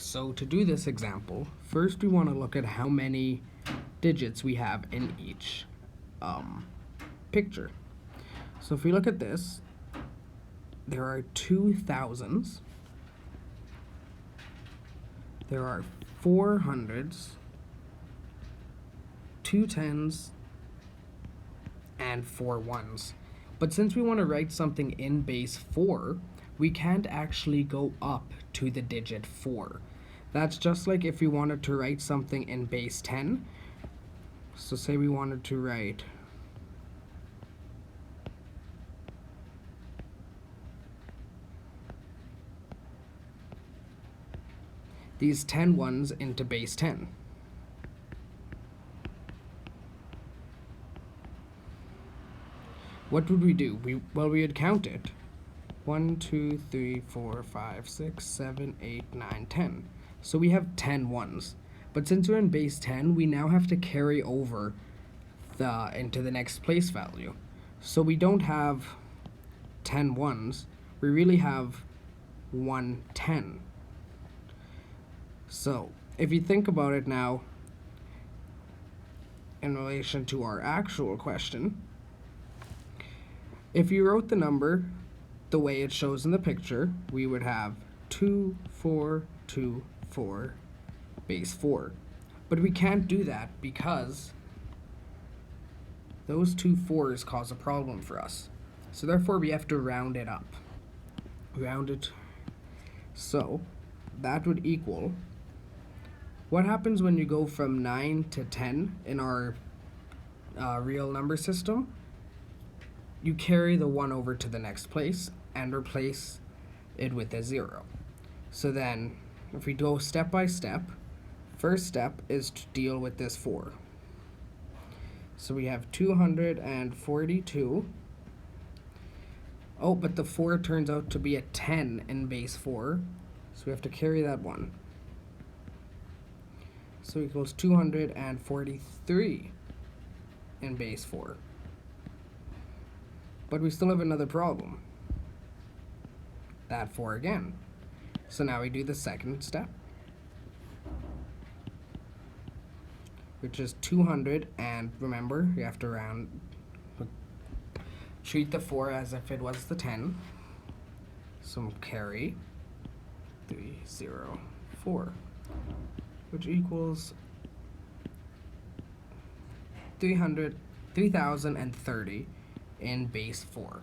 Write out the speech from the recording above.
So to do this example, first we want to look at how many digits we have in each picture. So if we look at this, there are 2 thousands, there are 4 hundreds, 2 tens, and 4 ones. But since we want to write something in base 4, we can't actually go up to the digit 4. That's just like if we wanted to write something in base 10. So say we wanted to write these 10 ones into base 10. What would we do? We would count it. 1, 2, 3, 4, 5, 6, 7, 8, 9, 10. So we have 10 ones. But since we're in base 10, we now have to carry over into the next place value. So we don't have 10 ones. We really have 1 10. So if you think about it now in relation to our actual question, if you wrote the number the way it shows in the picture, we would have 2, 4, 2, 4, base 4. But we can't do that because those 2 4s cause a problem for us. So therefore we have to round it up. Round it. So that would equal, what happens when you go from 9 to 10 in our real number system? You carry the 1 over to the next place and replace it with a 0. So then, if we go step by step, first step is to deal with this 4. So we have 242. Oh, but the 4 turns out to be a 10 in base 4, so we have to carry that 1. So equals 243 in base 4. But we still have another problem. That 4 again. So now we do the second step, which is 200, and remember, you have to treat the 4 as if it was the 10. So carry 304, which equals 3030 in base 4.